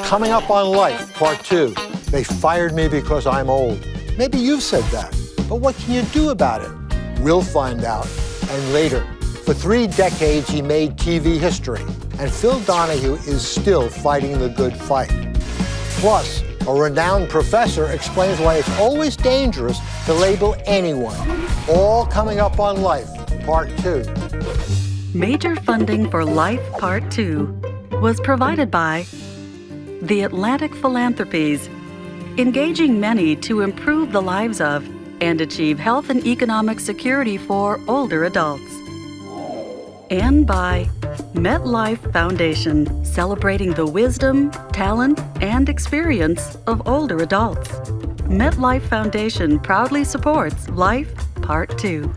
Coming up on Life, Part 2. They fired me because I'm old. Maybe you've said that, but what can you do about it? We'll find out. And later, for 3 decades, he made TV history, and Phil Donahue is still fighting the good fight. Plus, a renowned professor explains why it's always dangerous to label anyone. All coming up on Life, Part 2. Major funding for Life Part 2 was provided by the Atlantic Philanthropies, engaging many to improve the lives of and achieve health and economic security for older adults. And by MetLife Foundation, celebrating the wisdom, talent, and experience of older adults. MetLife Foundation proudly supports Life Part 2.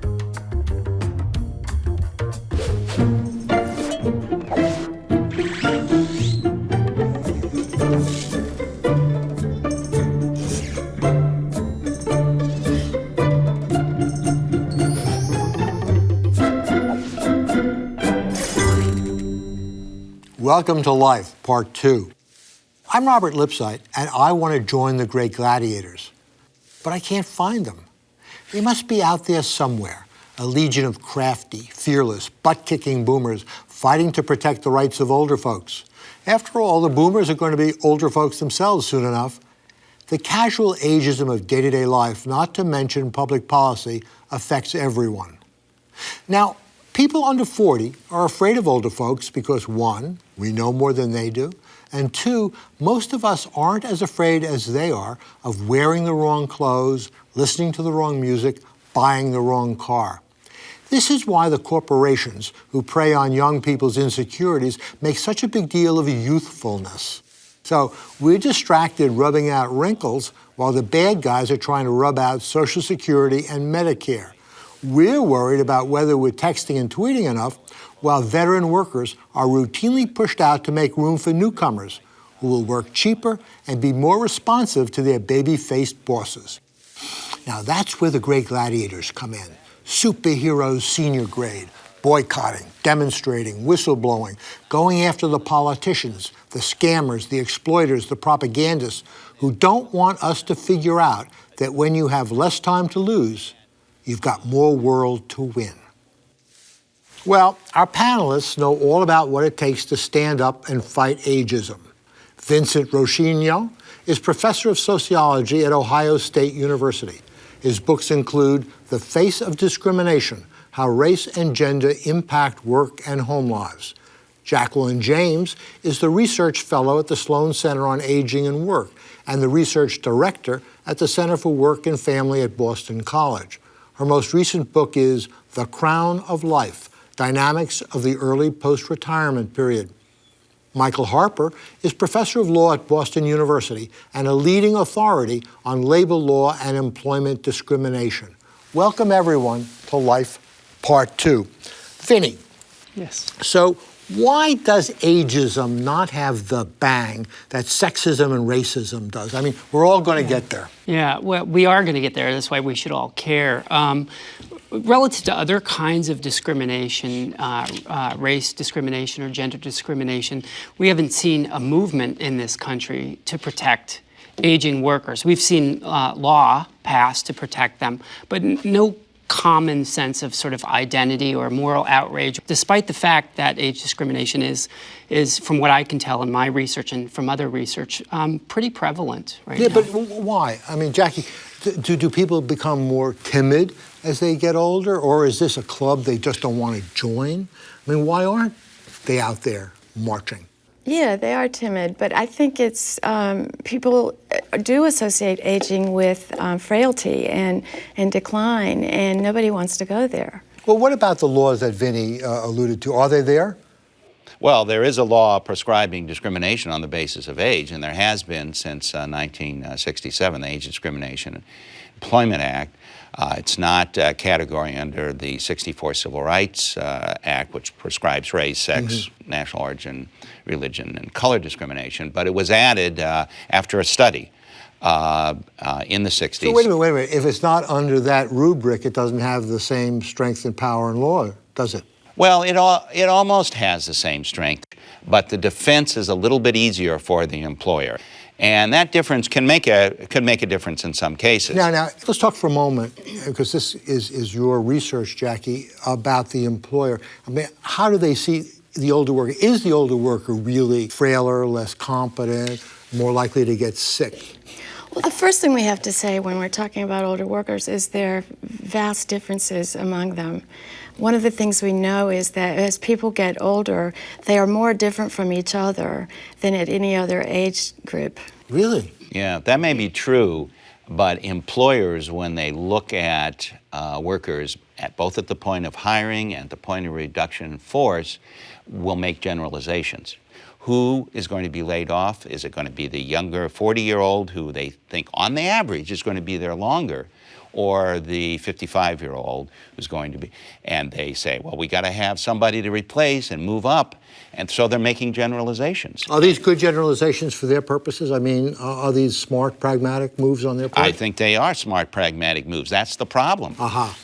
Welcome to Life, Part 2. I'm Robert Lipsyte, and I want to join the great gladiators. But I can't find them. They must be out there somewhere, a legion of crafty, fearless, butt-kicking boomers fighting to protect the rights of older folks. After all, the boomers are going to be older folks themselves soon enough. The casual ageism of day-to-day life, not to mention public policy, affects everyone. Now, people under 40 are afraid of older folks because 1, we know more than they do, and 2, most of us aren't as afraid as they are of wearing the wrong clothes, listening to the wrong music, buying the wrong car. This is why the corporations who prey on young people's insecurities make such a big deal of youthfulness. So we're distracted rubbing out wrinkles while the bad guys are trying to rub out Social Security and Medicare. We're worried about whether we're texting and tweeting enough, while veteran workers are routinely pushed out to make room for newcomers who will work cheaper and be more responsive to their baby-faced bosses. Now that's where the great gladiators come in. Superheroes senior grade, boycotting, demonstrating, whistleblowing, going after the politicians, the scammers, the exploiters, the propagandists who don't want us to figure out that when you have less time to lose, you've got more world to win. Well, our panelists know all about what it takes to stand up and fight ageism. Vincent Roscigno is professor of sociology at Ohio State University. His books include The Face of Discrimination: How Race and Gender Impact Work and Home Lives. Jacqueline James is the research fellow at the Sloan Center on Aging and Work and the research director at the Center for Work and Family at Boston College. Her most recent book is The Crown of Life: Dynamics of the Early Post-Retirement Period. Michael Harper is professor of law at Boston University and a leading authority on labor law and employment discrimination. Welcome, everyone, to Life Part 2. Vinny. Yes. So why does ageism not have the bang that sexism and racism does? I mean, we're all going to get there. Yeah, well, we are going to get there. That's why we should all care. Relative to other kinds of discrimination, race discrimination or gender discrimination, we haven't seen a movement in this country to protect aging workers. We've seen law passed to protect them, but no common sense of sort of identity or moral outrage, despite the fact that age discrimination is, from what I can tell in my research and from other research, pretty prevalent right now. Yeah, but why? I mean, Jackie, do people become more timid as they get older, or is this a club they just don't want to join? I mean, why aren't they out there marching? Yeah, they are timid, but I think it's people do associate aging with frailty and decline, and nobody wants to go there. Well, what about the laws that Vinny alluded to? Are they there? Well, there is a law prescribing discrimination on the basis of age, and there has been since 1967, the Age Discrimination Employment Act. It's not a category under the 64 Civil Rights Act, which prescribes race, sex, national origin, religion, and color discrimination, but it was added after a study in the 60s. So wait a minute. If it's not under that rubric, it doesn't have the same strength and power and law, does it? Well, it almost has the same strength, but the defense is a little bit easier for the employer. And that difference could make a difference in some cases. Now, let's talk for a moment, because this is your research, Jackie, about the employer. I mean, how do they see the older worker? Is the older worker really frailer, less competent, more likely to get sick? Well, the first thing we have to say when we're talking about older workers is there are vast differences among them. One of the things we know is that as people get older, they are more different from each other than at any other age group. Really? Yeah, that may be true, but employers, when they look at workers at both at the point of hiring and the point of reduction in force, will make generalizations. Who is going to be laid off? Is it going to be the younger 40-year-old who they think on the average is going to be there longer, or the 55-year-old who's going to be, and they say, well, we got to have somebody to replace and move up, and so they're making generalizations. Are these good generalizations for their purposes? I mean, are these smart, pragmatic moves on their part? I think they are smart, pragmatic moves. That's the problem.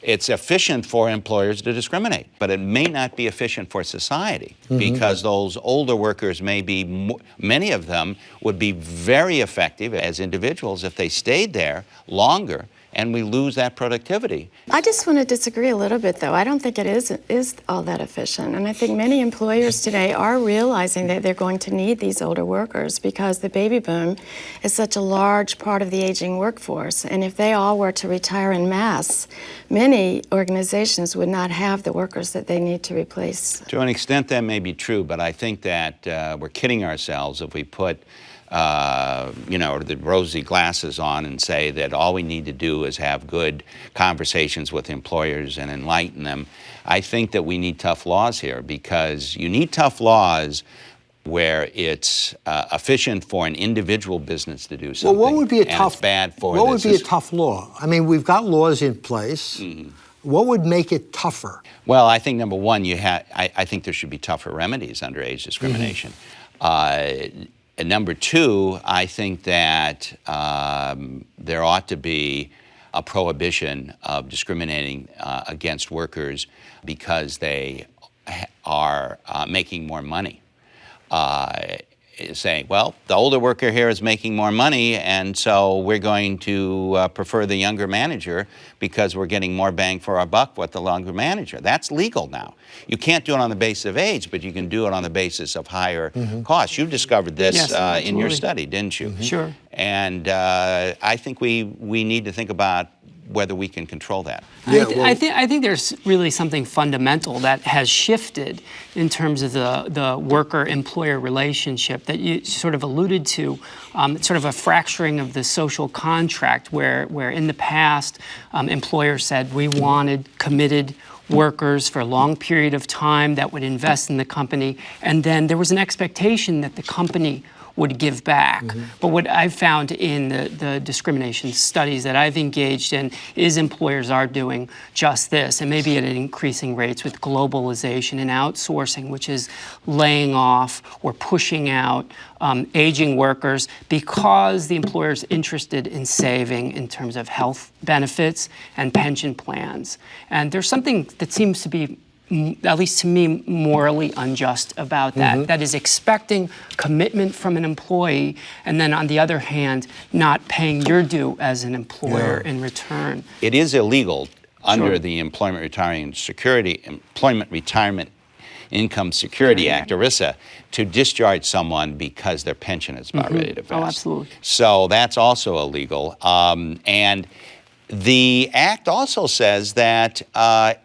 It's efficient for employers to discriminate, but it may not be efficient for society, because those older workers may be, many of them would be very effective as individuals if they stayed there longer, and we lose that productivity. I just want to disagree a little bit, though. I don't think it is all that efficient. And I think many employers today are realizing that they're going to need these older workers because the baby boom is such a large part of the aging workforce. And if they all were to retire en masse, many organizations would not have the workers that they need to replace. To an extent, that may be true, but I think that we're kidding ourselves if we put the rosy glasses on and say that all we need to do is have good conversations with employers and enlighten them. I think that we need tough laws here, because you need tough laws where it's efficient for an individual business to do something. Well, what would be a and it's bad for what would be a tough law? I mean, we've got laws in place. What would make it tougher? Well, I think number one, I think there should be tougher remedies under age discrimination. And number two, I think that there ought to be a prohibition of discriminating against workers because they are making more money. Saying, well, the older worker here is making more money, and so we're going to prefer the younger manager because we're getting more bang for our buck with the younger manager. That's legal now. You can't do it on the basis of age, but you can do it on the basis of higher costs. You discovered this in your study, didn't you? Sure. And I think we need to think about whether we can control that. I think there's really something fundamental that has shifted in terms of the worker-employer relationship that you sort of alluded to. It's sort of a fracturing of the social contract where in the past employers said we wanted committed workers for a long period of time that would invest in the company, and then there was an expectation that the company would give back. But what I've found in the discrimination studies that I've engaged in is employers are doing just this, and maybe at increasing rates with globalization and outsourcing, which is laying off or pushing out aging workers because the employer's interested in saving in terms of health benefits and pension plans. And there's something that seems to be, at least to me, morally unjust about that. That is expecting commitment from an employee and then, on the other hand, not paying your due as an employer in return. It is illegal under the Employment Retirement Income Security Act, ERISA, to discharge someone because their pension is about ready to vest. Oh, absolutely. So that's also illegal. And the Act also says that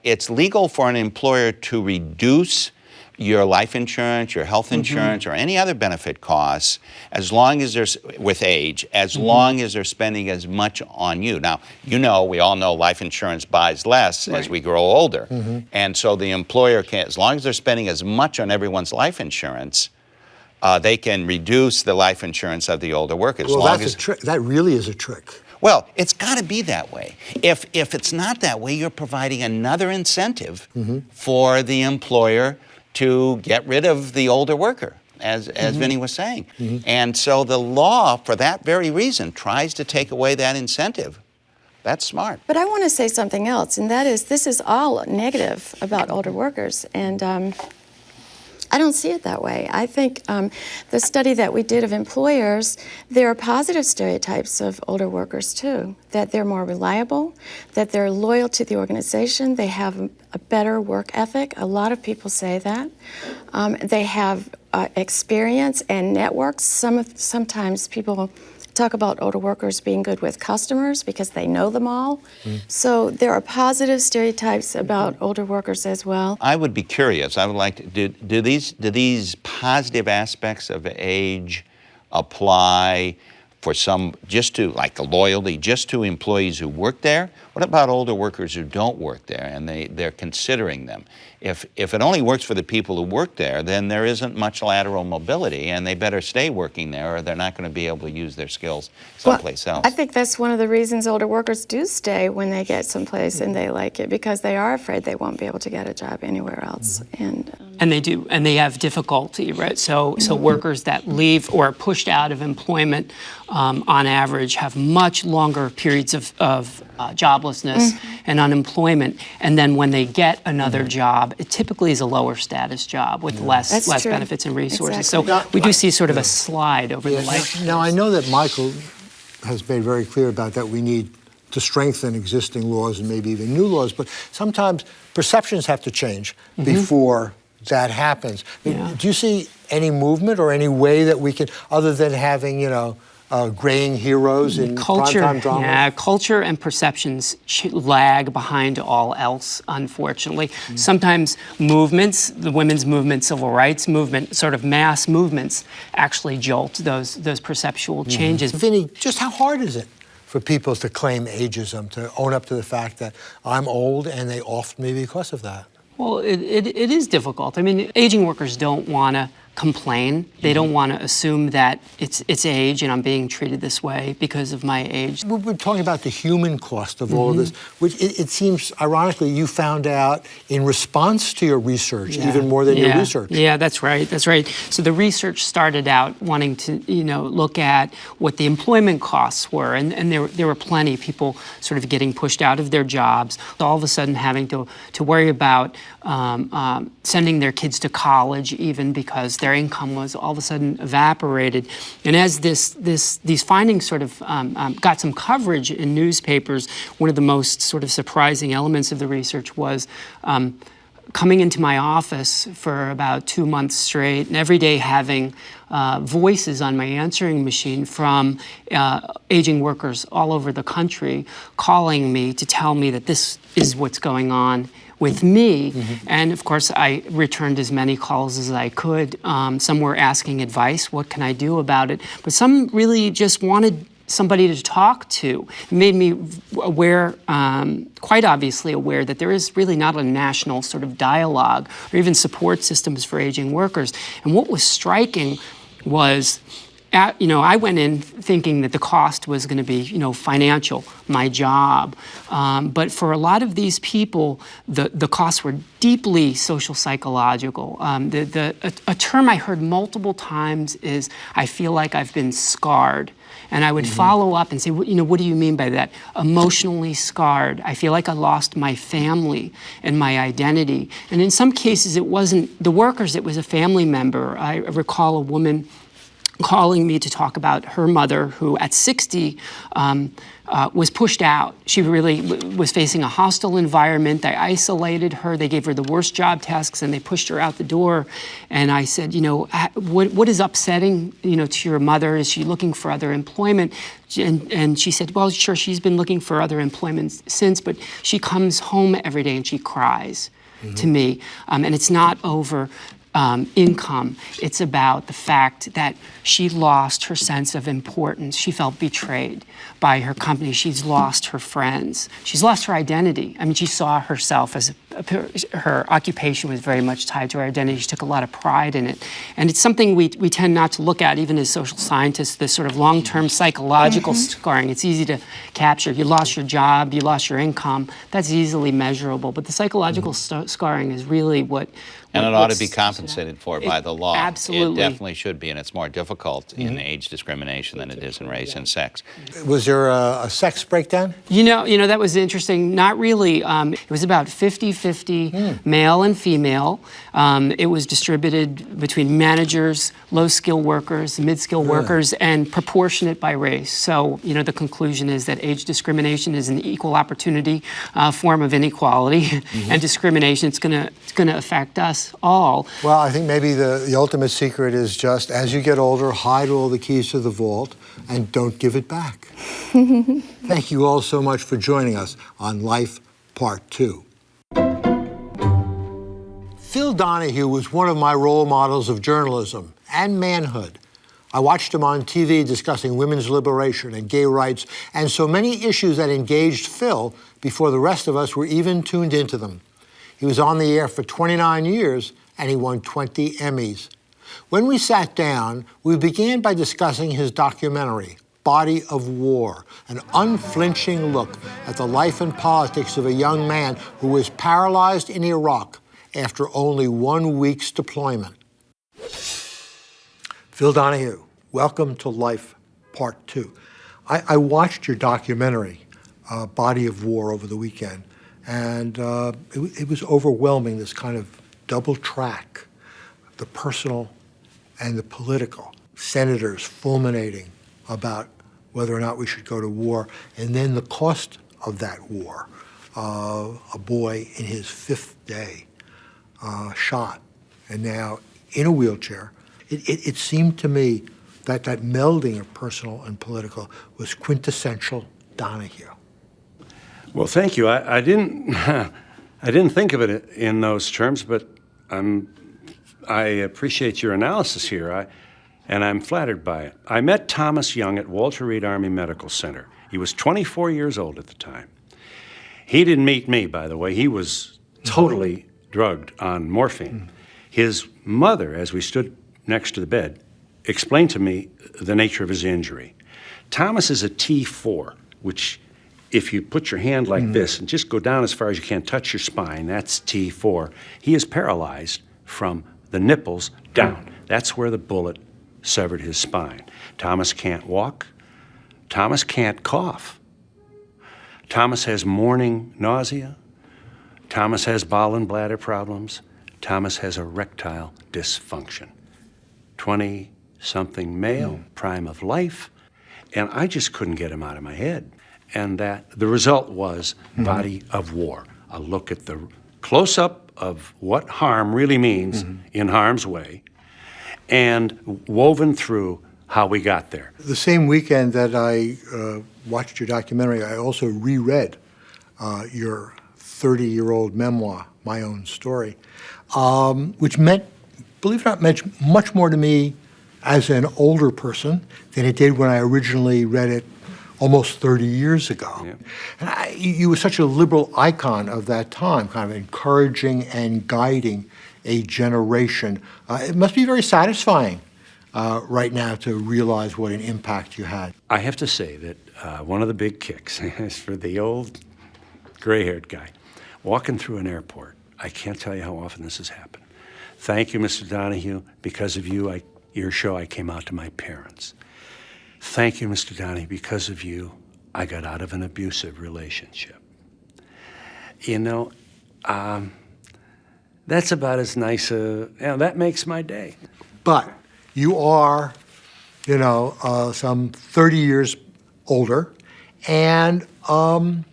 it's legal for an employer to reduce your life insurance, your health insurance, or any other benefit costs as long as there's, with age, as long as they're spending as much on you. Now, we all know life insurance buys less as we grow older. And so the employer can, as long as they're spending as much on everyone's life insurance, they can reduce the life insurance of the older workers. Well, that's a trick. That really is a trick. Well, it's got to be that way. If it's not that way, you're providing another incentive for the employer to get rid of the older worker, as Vinny was saying. And so the law, for that very reason, tries to take away that incentive That's smart. But I want to say something else, and that is this is all negative about older workers, and I don't see it that way. I think the study that we did of employers, there are positive stereotypes of older workers too, that they're more reliable, that they're loyal to the organization, they have a better work ethic. A lot of people say that. They have experience and networks. Sometimes people talk about older workers being good with customers because they know them all. So there are positive stereotypes about older workers as well. I would be curious. I would like to do these positive aspects of age apply for some just to like the loyalty just to employees who work there? What about older workers who don't work there and they're considering them? If it only works for the people who work there, then there isn't much lateral mobility, and they better stay working there, or they're not going to be able to use their skills someplace else. I think that's one of the reasons older workers do stay when they get someplace and they like it, because they are afraid they won't be able to get a job anywhere else. And they do, and they have difficulty, right? So workers that leave or are pushed out of employment, on average, have much longer periods of joblessness and unemployment. And then when they get another job, it typically is a lower status job with less true. benefits and resources. Exactly. So we do see sort of a slide over the life. Now, I know that Michael has made very clear about that we need to strengthen existing laws and maybe even new laws, but sometimes perceptions have to change before that happens. Yeah. Do you see any movement or any way that we can, other than having, graying heroes in primetime drama? Yeah, culture and perceptions lag behind all else, unfortunately. Sometimes movements, the women's movement, civil rights movement, sort of mass movements, actually jolt those perceptual changes. Vinny, just how hard is it for people to claim ageism, to own up to the fact that I'm old and they off me because of that? Well, it is difficult. I mean, aging workers don't want to complain. They don't want to assume that it's age and I'm being treated this way because of my age. We're talking about the human cost of all of this, which it seems, ironically, you found out in response to your research, even more than your research. Yeah, that's right. That's right. So the research started out wanting to, look at what the employment costs were, and there were plenty of people sort of getting pushed out of their jobs, all of a sudden having to worry about sending their kids to college, even because their income was all of a sudden evaporated. And as these findings sort of got some coverage in newspapers, one of the most sort of surprising elements of the research was coming into my office for about 2 months straight, and every day having voices on my answering machine from aging workers all over the country calling me to tell me that this is what's going on with me. And of course, I returned as many calls as I could. Some were asking advice, what can I do about it? But some really just wanted somebody to talk to. It made me aware, quite obviously aware, that there is really not a national sort of dialogue or even support systems for aging workers. And what was striking was, I went in thinking that the cost was going to be, financial, my job. But for a lot of these people, the costs were deeply social psychological. A term I heard multiple times is, I feel like I've been scarred. And I would follow up and say, what do you mean by that? Emotionally scarred. I feel like I lost my family and my identity. And in some cases, it wasn't the workers, it was a family member. I recall a woman calling me to talk about her mother, who at 60 was pushed out. She really was facing a hostile environment. They isolated her. They gave her the worst job tasks, and they pushed her out the door. And I said, what is upsetting, to your mother? Is she looking for other employment? And she said, well, sure, she's been looking for other employment since, but she comes home every day and she cries to me. And it's not over income. It's about the fact that she lost her sense of importance. She felt betrayed by her company. She's lost her friends. She's lost her identity. I mean, she saw herself as her occupation was very much tied to her identity. She took a lot of pride in it. And it's something we tend not to look at, even as social scientists, this sort of long-term psychological scarring. It's easy to capture. You lost your job, you lost your income. That's easily measurable. But the psychological scarring is really what... And it ought to be compensated for by the law. Absolutely. It definitely should be, and it's more difficult in age discrimination than it is in race and sex. Was there a sex breakdown? You know, that was interesting. Not really. It was about 50-50 male and female. It was distributed between managers, low-skill workers, mid-skill workers, and proportionate by race. So, you know, the conclusion is that age discrimination is an equal opportunity form of inequality and discrimination. It's going to affect us all. Well, I think maybe the ultimate secret is just, as you get older, hide all the keys to the vault and don't give it back. Thank you all so much for joining us on Life Part 2. Phil Donahue was one of my role models of journalism and manhood. I watched him on TV discussing women's liberation and gay rights and so many issues that engaged Phil before the rest of us were even tuned into them. He was on the air for 29 years, and he won 20 Emmys. When we sat down, we began by discussing his documentary, Body of War, an unflinching look at the life and politics of a young man who was paralyzed in Iraq after only 1 week's deployment. Phil Donahue, welcome to Life Part 2. I watched your documentary, Body of War, over the weekend. And it was overwhelming, this kind of double track, the personal and the political. Senators fulminating about whether or not we should go to war, and then the cost of that war. A boy in his 5th day shot, and now in a wheelchair. It seemed to me that that melding of personal and political was quintessential Donahue. Well, thank you. I didn't I didn't think of it in those terms, but I appreciate your analysis here, and I'm flattered by it. I met Thomas Young at Walter Reed Army Medical Center. He was 24 years old at the time. He didn't meet me, by the way. He was totally drugged on morphine. His mother, as we stood next to the bed, explained to me the nature of his injury. Thomas is a T4, which if you put your hand like this and just go down as far as you can, touch your spine, that's T4. He is paralyzed from the nipples down. That's where the bullet severed his spine. Thomas can't walk. Thomas can't cough. Thomas has morning nausea. Thomas has bowel and bladder problems. Thomas has erectile dysfunction. 20-something male, prime of life, and I just couldn't get him out of my head. And that the result was Body of War, a look at the close-up of what harm really means in harm's way, and woven through how we got there. The same weekend that I watched your documentary, I also reread your 30-year-old memoir, My Own Story, which meant, believe it or not, meant much more to me as an older person than it did when I originally read it almost 30 years ago. Yeah. And you were such a liberal icon of that time, kind of encouraging and guiding a generation. It must be very satisfying right now to realize what an impact you had. I have to say that one of the big kicks is for the old gray-haired guy walking through an airport. I can't tell you how often this has happened. Thank you, Mr. Donahue. Because of you, your show, I came out to my parents. Thank you, Mr. Donahue. Because of you, I got out of an abusive relationship. You know, that's about as nice that makes my day. But you are, some 30 years older, and I'm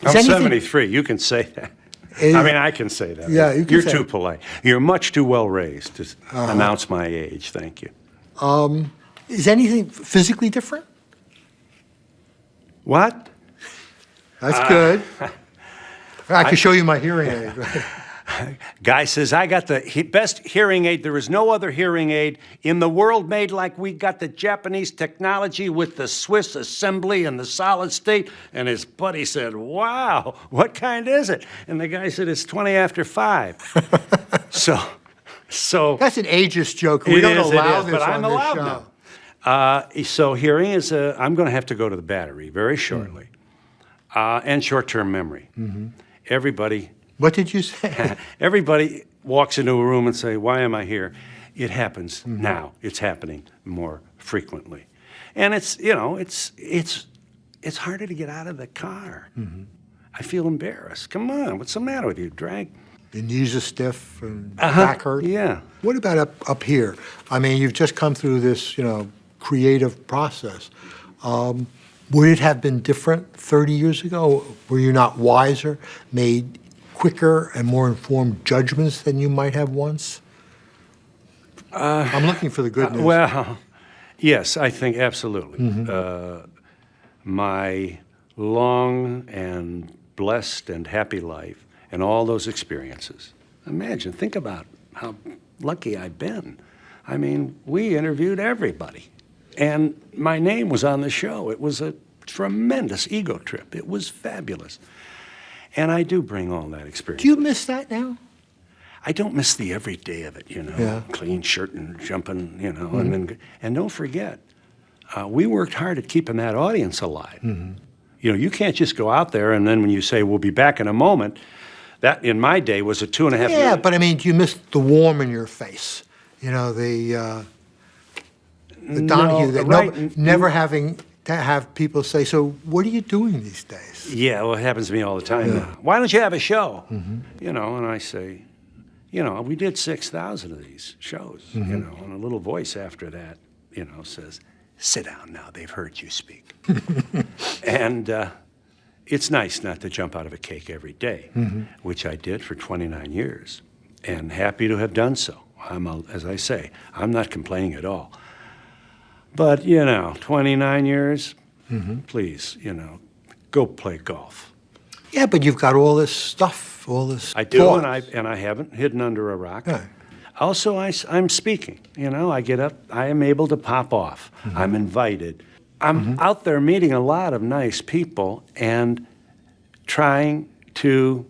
73. You can say that. I can say that. Yeah, you can You're say too it. polite. You're much too well raised to announce my age. Thank you. Is anything physically different? What? That's good. I can show you my hearing aid. Guy says, I got the best hearing aid. There is no other hearing aid in the world made like we got the Japanese technology with the Swiss assembly and the solid state. And his buddy said, wow, what kind is it? And the guy said, it's 20 after 5. So That's an ageist joke. We don't allow this but on I'm this allowed show. now. So hearing is I'm going to have to go to the battery very shortly. And short-term memory. Everybody What did you say? Everybody walks into a room and say, why am I here? It happens now. It's happening more frequently. And it's, you know, it's harder to get out of the car. I feel embarrassed. Come on, what's the matter with you? Drag. Your knees are stiff and back hurt. Yeah. What about up here? I mean, you've just come through this, creative process. Would it have been different 30 years ago? Were you not wiser, made quicker and more informed judgments than you might have once? I'm looking for the good news. Well, yes, I think absolutely. My long and blessed and happy life and all those experiences. Imagine, think about how lucky I've been. I mean, we interviewed everybody. And my name was on the show. It was a tremendous ego trip. It was fabulous. And I do bring all that experience. Do you miss that now? I don't miss the everyday of it, Yeah. Clean shirt and jumping, and don't forget, we worked hard at keeping that audience alive. You can't just go out there and then when you say, we'll be back in a moment, that in my day was a 2.5 minute. Yeah, but I mean, do you miss the warm in your face? The Donahue, never having to have people say, so what are you doing these days? Yeah, well, it happens to me all the time now. Why don't you have a show? And I say, we did 6,000 of these shows, and a little voice after that, says, sit down now, they've heard you speak. And it's nice not to jump out of a cake every day, which I did for 29 years, and happy to have done so. As I say, I'm not complaining at all. But, 29 years, please, go play golf. Yeah, but you've got all this stuff, all this I do, thought. and I haven't hidden under a rock. Yeah. Also, I'm speaking. I get up, I am able to pop off. I'm invited. I'm out there meeting a lot of nice people and trying to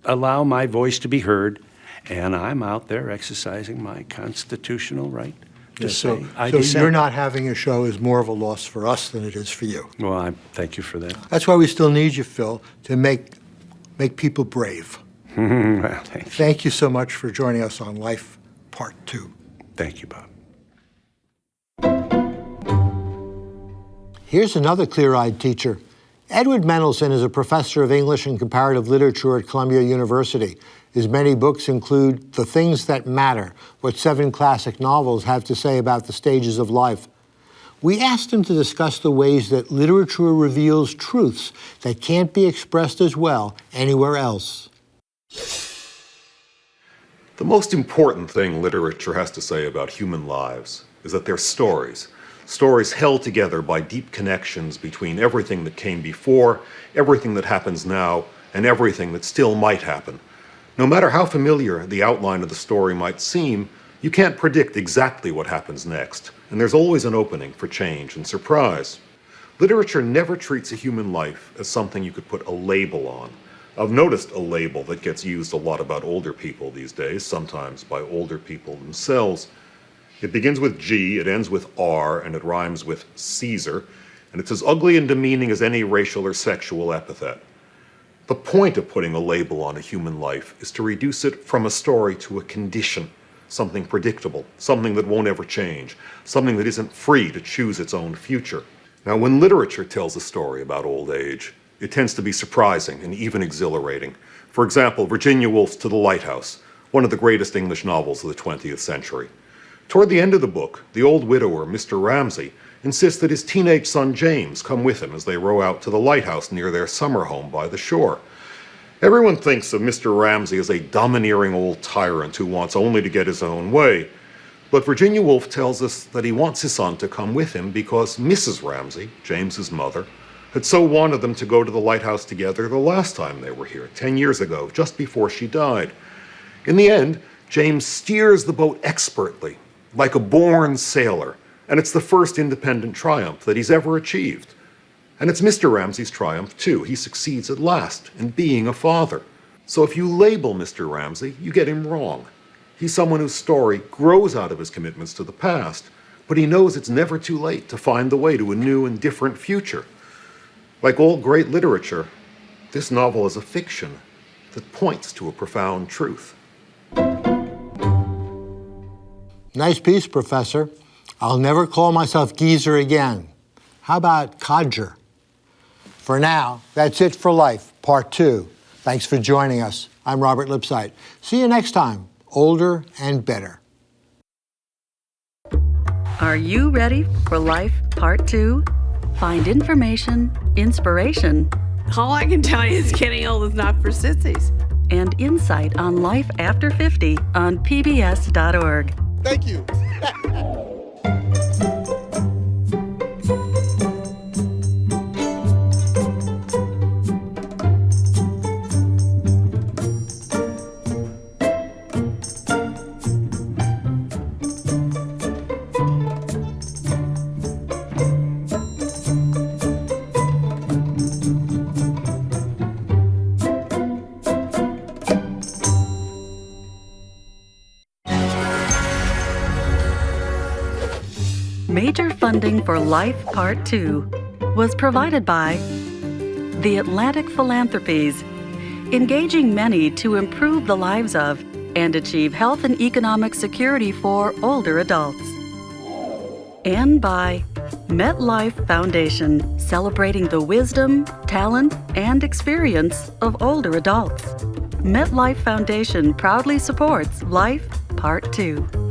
allow my voice to be heard, and I'm out there exercising my constitutional right to say I so dissent. you're not having a show is more of a loss for us than it is for you. Well, I thank you for that. That's why we still need you, Phil, to make people brave. Well, thank you. Thank you so much for joining us on Life Part 2. Thank you, Bob. Here's another clear-eyed teacher. Edward Mendelsohn is a professor of English and comparative literature at Columbia University. His many books include The Things That Matter, what 7 classic novels have to say about the stages of life. We asked him to discuss the ways that literature reveals truths that can't be expressed as well anywhere else. The most important thing literature has to say about human lives is that they're stories. Stories held together by deep connections between everything that came before, everything that happens now, and everything that still might happen. No matter how familiar the outline of the story might seem, you can't predict exactly what happens next, and there's always an opening for change and surprise. Literature never treats a human life as something you could put a label on. I've noticed a label that gets used a lot about older people these days, sometimes by older people themselves. It begins with G, it ends with R, and it rhymes with Caesar, and it's as ugly and demeaning as any racial or sexual epithet. The point of putting a label on a human life is to reduce it from a story to a condition, something predictable, something that won't ever change, something that isn't free to choose its own future. Now, when literature tells a story about old age, it tends to be surprising and even exhilarating. For example, Virginia Woolf's To the Lighthouse, one of the greatest English novels of the 20th century. Toward the end of the book, the old widower, Mr. Ramsay, insists that his teenage son James come with him as they row out to the lighthouse near their summer home by the shore. Everyone thinks of Mr. Ramsay as a domineering old tyrant who wants only to get his own way. But Virginia Woolf tells us that he wants his son to come with him because Mrs. Ramsay, James's mother, had so wanted them to go to the lighthouse together the last time they were here, 10 years ago, just before she died. In the end, James steers the boat expertly, like a born sailor, and it's the first independent triumph that he's ever achieved. And it's Mr. Ramsay's triumph, too. He succeeds at last in being a father. So if you label Mr. Ramsay, you get him wrong. He's someone whose story grows out of his commitments to the past, but he knows it's never too late to find the way to a new and different future. Like all great literature, this novel is a fiction that points to a profound truth. Nice piece, Professor. I'll never call myself geezer again. How about codger? For now, that's it for Life, Part 2. Thanks for joining us. I'm Robert Lipsyte. See you next time, older and better. Are you ready for Life Part 2? Find information, inspiration, All I can tell you is getting old is not for sissies. and insight on life after 50 on pbs.org. Thank you. Major funding for Life Part 2 was provided by the Atlantic Philanthropies, engaging many to improve the lives of and achieve health and economic security for older adults. And by MetLife Foundation, celebrating the wisdom, talent, and experience of older adults. MetLife Foundation proudly supports Life Part 2.